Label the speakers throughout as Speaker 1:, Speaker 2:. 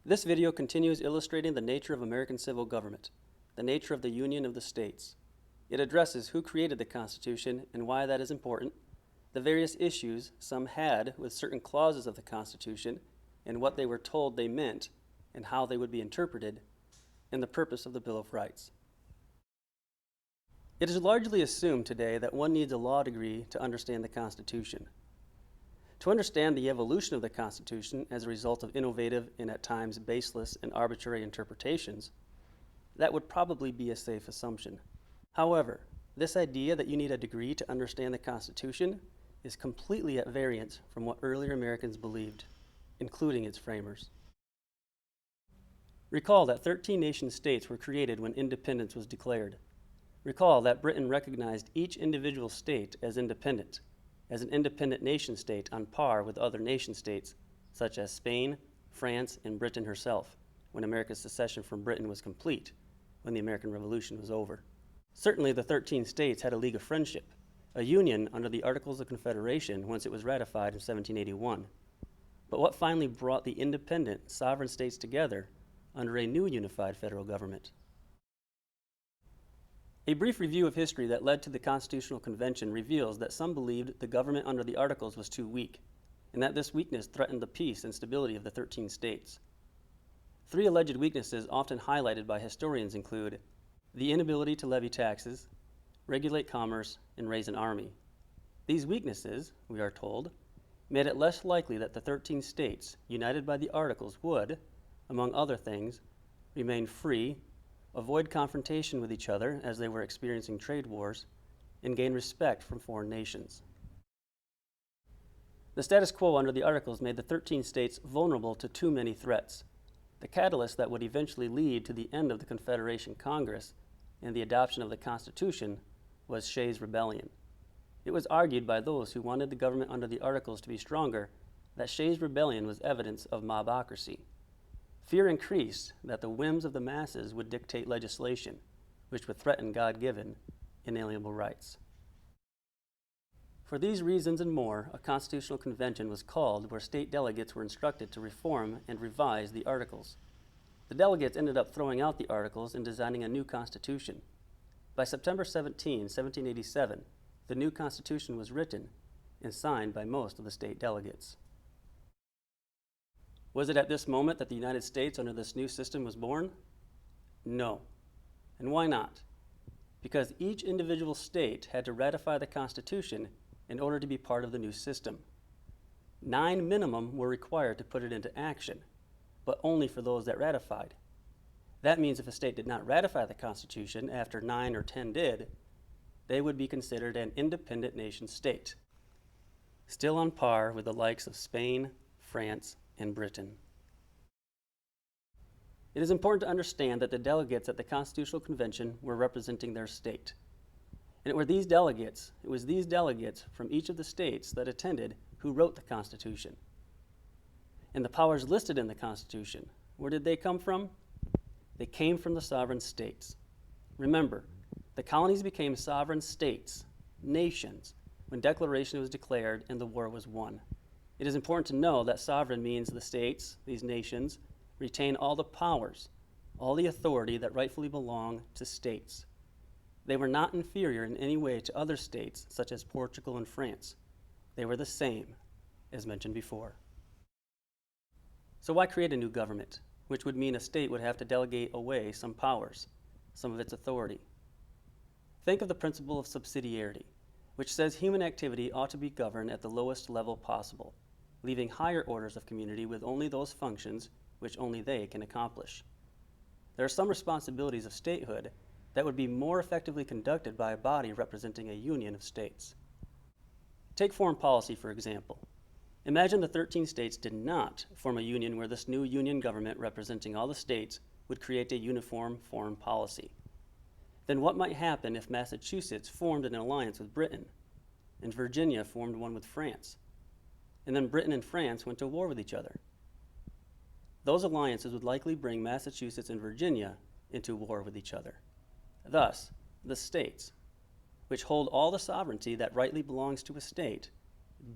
Speaker 1: This video continues illustrating the nature of American civil government, the nature of the Union of the States. It addresses who created the Constitution and why that is important, the various issues some had with certain clauses of the Constitution and what they were told they meant and how they would be interpreted, and the purpose of the Bill of Rights. It is largely assumed today that one needs a law degree to understand the Constitution. To understand the evolution of the Constitution as a result of innovative and at times baseless and arbitrary interpretations, that would probably be a safe assumption. However, this idea that you need a degree to understand the Constitution is completely at variance from what earlier Americans believed, including its framers. Recall that 13 nation-states were created when independence was declared. Recall that Britain recognized each individual state as an independent nation-state on par with other nation-states, such as Spain, France, and Britain herself, when America's secession from Britain was complete, when the American Revolution was over. Certainly the 13 states had a League of Friendship, a union under the Articles of Confederation once it was ratified in 1781. But what finally brought the independent, sovereign states together under a new unified federal government? A brief review of history that led to the Constitutional Convention reveals that some believed the government under the Articles was too weak, and that this weakness threatened the peace and stability of the 13 states. Three alleged weaknesses often highlighted by historians include the inability to levy taxes, regulate commerce, and raise an army. These weaknesses, we are told, made it less likely that the 13 states, united by the Articles, would, among other things, remain free, avoid confrontation with each other as they were experiencing trade wars, and gain respect from foreign nations. The status quo under the Articles made the 13 states vulnerable to too many threats. The catalyst that would eventually lead to the end of the Confederation Congress and the adoption of the Constitution was Shays' Rebellion. It was argued by those who wanted the government under the Articles to be stronger that Shays' Rebellion was evidence of mobocracy. Fear increased that the whims of the masses would dictate legislation, which would threaten God-given, inalienable rights. For these reasons and more, a constitutional convention was called where state delegates were instructed to reform and revise the Articles. The delegates ended up throwing out the Articles and designing a new constitution. By September 17, 1787, the new constitution was written and signed by most of the state delegates. Was it at this moment that the United States under this new system was born? No. And why not? Because each individual state had to ratify the Constitution in order to be part of the new system. 9 minimum were required to put it into action, but only for those that ratified. That means if a state did not ratify the Constitution after 9 or 10 did, they would be considered an independent nation state, still on par with the likes of Spain, France, and Britain. It is important to understand that the delegates at the Constitutional Convention were representing their state. And it was these delegates from each of the states that attended who wrote the Constitution. And the powers listed in the Constitution, where did they come from? They came from the sovereign states. Remember, the colonies became sovereign states, nations, when declaration was declared and the war was won. It is important to know that sovereign means the states, these nations, retain all the powers, all the authority that rightfully belong to states. They were not inferior in any way to other states, such as Portugal and France. They were the same, as mentioned before. So why create a new government, which would mean a state would have to delegate away some powers, some of its authority? Think of the principle of subsidiarity, which says human activity ought to be governed at the lowest level possible, leaving higher orders of community with only those functions which only they can accomplish. There are some responsibilities of statehood that would be more effectively conducted by a body representing a union of states. Take foreign policy, for example. Imagine the 13 states did not form a union where this new union government representing all the states would create a uniform foreign policy. Then what might happen if Massachusetts formed an alliance with Britain, and Virginia formed one with France, and then Britain and France went to war with each other? Those alliances would likely bring Massachusetts and Virginia into war with each other. Thus, the states, which hold all the sovereignty that rightly belongs to a state,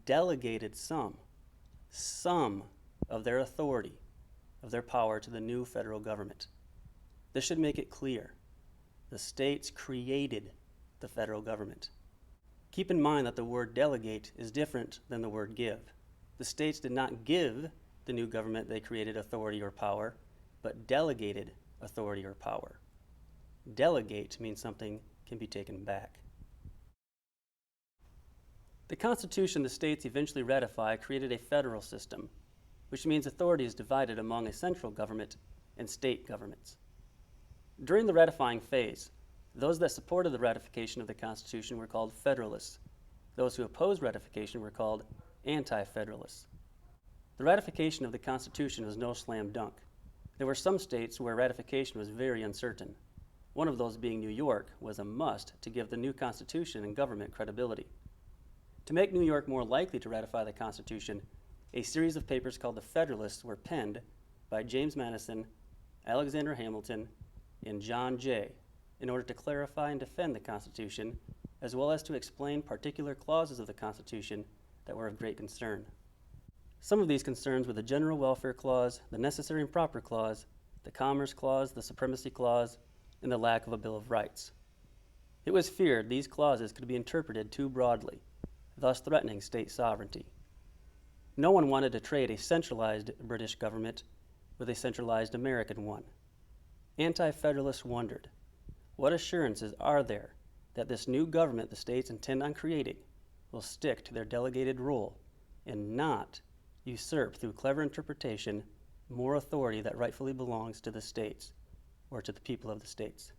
Speaker 1: delegated some of their authority of their power to the new federal government. This should make it clear. The states created the federal government. Keep in mind that the word delegate is different than the word give. The states did not give the new government they created authority or power, but delegated authority or power. Delegate means something can be taken back. The Constitution the states eventually ratified created a federal system, which means authority is divided among a central government and state governments. During the ratifying phase, those that supported the ratification of the Constitution were called Federalists. Those who opposed ratification were called Anti-Federalists. The ratification of the Constitution was no slam dunk. There were some states where ratification was very uncertain. One of those being New York was a must to give the new Constitution and government credibility. To make New York more likely to ratify the Constitution, a series of papers called the Federalists were penned by James Madison, Alexander Hamilton, and John Jay in order to clarify and defend the Constitution, as well as to explain particular clauses of the Constitution that were of great concern. Some of these concerns were the General Welfare Clause, the Necessary and Proper Clause, the Commerce Clause, the Supremacy Clause, and the lack of a Bill of Rights. It was feared these clauses could be interpreted too broadly, thus threatening state sovereignty. No one wanted to trade a centralized British government with a centralized American one. Anti-Federalists wondered, what assurances are there that this new government the states intend on creating will stick to their delegated role and not usurp through clever interpretation more authority that rightfully belongs to the states or to the people of the states?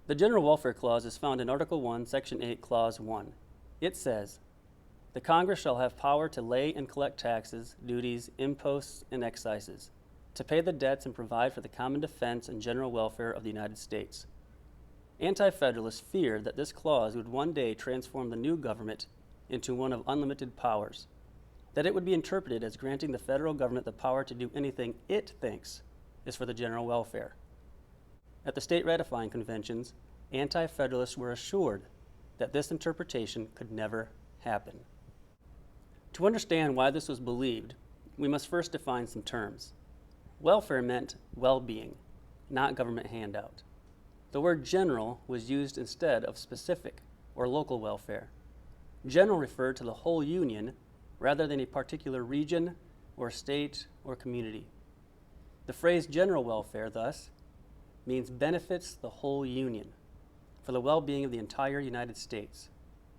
Speaker 1: The General Welfare Clause is found in Article 1, Section 8, Clause 1. It says, "The Congress shall have power to lay and collect taxes, duties, imposts, and excises, to pay the debts and provide for the common defense and general welfare of the United States." Anti-Federalists feared that this clause would one day transform the new government into one of unlimited powers, that it would be interpreted as granting the federal government the power to do anything it thinks is for the general welfare. At the state ratifying conventions, Anti-Federalists were assured that this interpretation could never happen. To understand why this was believed, we must first define some terms. Welfare meant well-being, not government handout. The word general was used instead of specific or local welfare. General referred to the whole union rather than a particular region or state or community. The phrase general welfare, thus, means benefits the whole union for the well-being of the entire United States.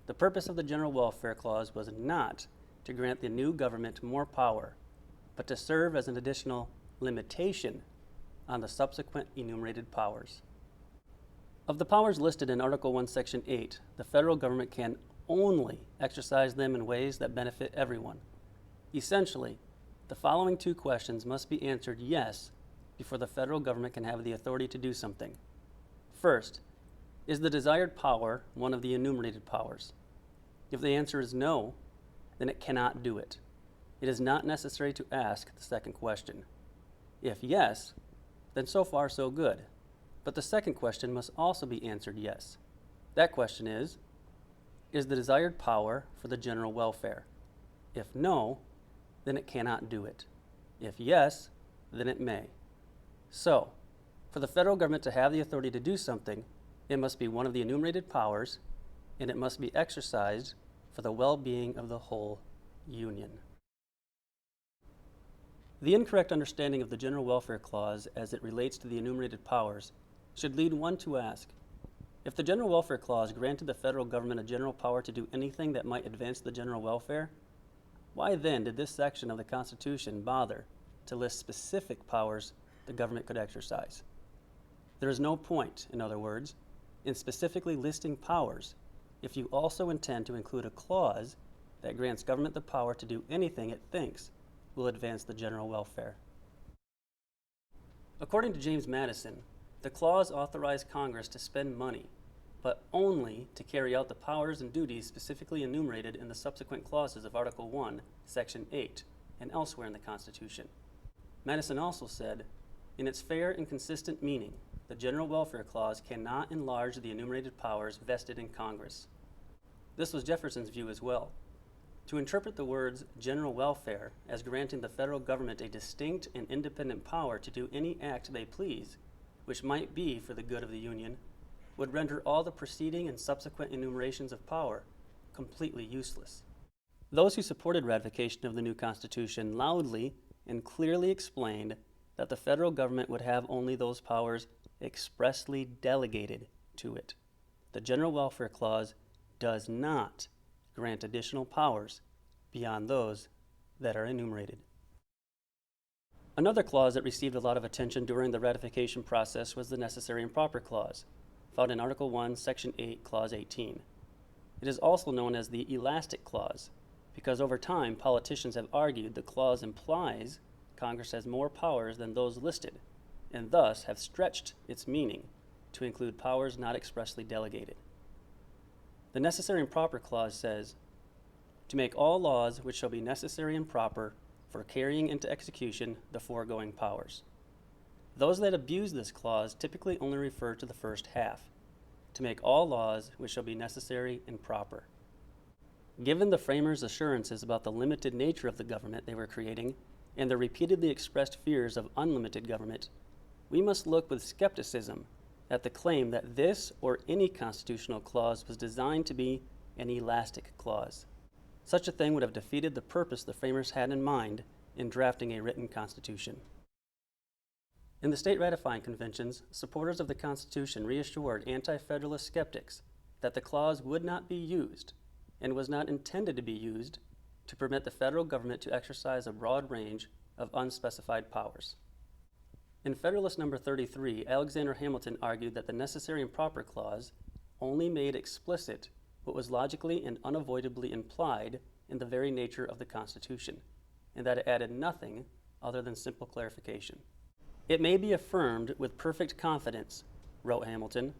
Speaker 1: The purpose of the General Welfare Clause was not to grant the new government more power, but to serve as an additional limitation on the subsequent enumerated powers. Of the powers listed in Article 1, Section 8, the federal government can only exercise them in ways that benefit everyone. Essentially, the following two questions must be answered yes before the federal government can have the authority to do something. First, is the desired power one of the enumerated powers? If the answer is no, then it cannot do it. It is not necessary to ask the second question. If yes, then so far so good. But the second question must also be answered yes. That question is the desired power for the general welfare? If no, then it cannot do it. If yes, then it may. So, for the federal government to have the authority to do something, it must be one of the enumerated powers, and it must be exercised for the well-being of the whole union. The incorrect understanding of the General Welfare Clause as it relates to the enumerated powers should lead one to ask, if the General Welfare Clause granted the federal government a general power to do anything that might advance the general welfare, why then did this section of the Constitution bother to list specific powers the government could exercise? There is no point, in other words, in specifically listing powers if you also intend to include a clause that grants government the power to do anything it thinks will advance the general welfare. According to James Madison, the clause authorized Congress to spend money, but only to carry out the powers and duties specifically enumerated in the subsequent clauses of Article 1, Section 8, and elsewhere in the Constitution. Madison also said, in its fair and consistent meaning, the General Welfare Clause cannot enlarge the enumerated powers vested in Congress. This was Jefferson's view as well. To interpret the words general welfare as granting the federal government a distinct and independent power to do any act they please, which might be for the good of the Union, would render all the preceding and subsequent enumerations of power completely useless. Those who supported ratification of the new Constitution loudly and clearly explained that the federal government would have only those powers expressly delegated to it. The General Welfare Clause does not grant additional powers beyond those that are enumerated. Another clause that received a lot of attention during the ratification process was the Necessary and Proper Clause, found in Article 1, Section 8, Clause 18. It is also known as the Elastic Clause, because over time politicians have argued the clause implies Congress has more powers than those listed, and thus have stretched its meaning to include powers not expressly delegated. The Necessary and Proper Clause says, "To make all laws which shall be necessary and proper for carrying into execution the foregoing powers." Those that abuse this clause typically only refer to the first half, "to make all laws which shall be necessary and proper." Given the framers' assurances about the limited nature of the government they were creating and the repeatedly expressed fears of unlimited government, we must look with skepticism at the claim that this or any constitutional clause was designed to be an elastic clause. Such a thing would have defeated the purpose the framers had in mind in drafting a written constitution. In the state ratifying conventions, supporters of the Constitution reassured anti-federalist skeptics that the clause would not be used and was not intended to be used to permit the federal government to exercise a broad range of unspecified powers. In Federalist Number 33, Alexander Hamilton argued that the Necessary and Proper Clause only made explicit what was logically and unavoidably implied in the very nature of the Constitution, and that it added nothing other than simple clarification. "It may be affirmed with perfect confidence," wrote Hamilton,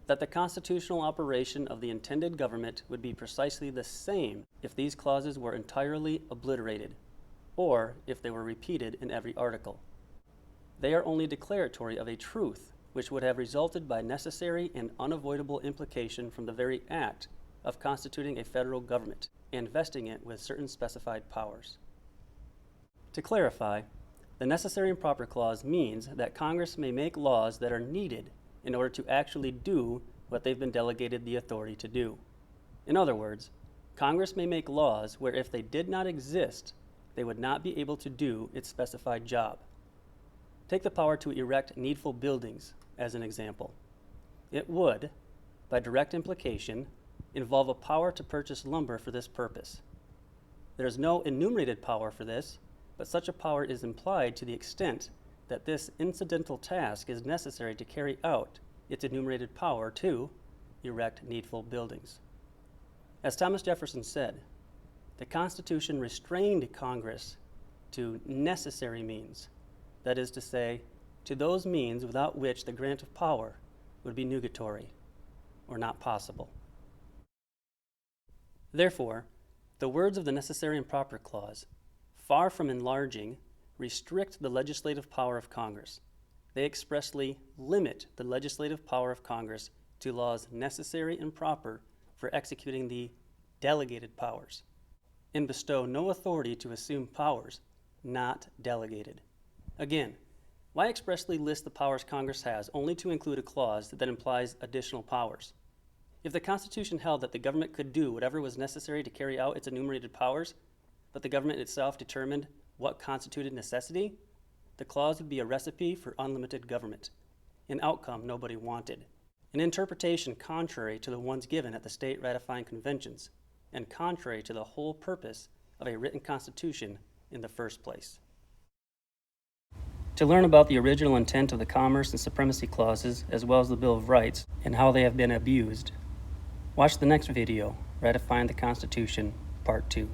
Speaker 1: "that the constitutional operation of the intended government would be precisely the same if these clauses were entirely obliterated, or if they were repeated in every article. They are only declaratory of a truth which would have resulted by necessary and unavoidable implication from the very act of constituting a federal government and vesting it with certain specified powers." To clarify, the Necessary and Proper Clause means that Congress may make laws that are needed in order to actually do what they've been delegated the authority to do. In other words, Congress may make laws where if they did not exist, they would not be able to do its specified job. Take the power to erect needful buildings as an example. It would, by direct implication, involve a power to purchase lumber for this purpose. There is no enumerated power for this, but such a power is implied to the extent that this incidental task is necessary to carry out its enumerated power to erect needful buildings. As Thomas Jefferson said, the Constitution restrained Congress to necessary means, that is to say, to those means without which the grant of power would be nugatory or not possible. Therefore, the words of the Necessary and Proper Clause, far from enlarging, restrict the legislative power of Congress. They expressly limit the legislative power of Congress to laws necessary and proper for executing the delegated powers, and bestow no authority to assume powers not delegated. Again, why expressly list the powers Congress has only to include a clause that implies additional powers? If the Constitution held that the government could do whatever was necessary to carry out its enumerated powers, but the government itself determined what constituted necessity, the clause would be a recipe for unlimited government, an outcome nobody wanted, an interpretation contrary to the ones given at the state ratifying conventions, and contrary to the whole purpose of a written constitution in the first place. To learn about the original intent of the Commerce and Supremacy Clauses, as well as the Bill of Rights, and how they have been abused, watch the next video, Ratifying the Constitution, Part 2.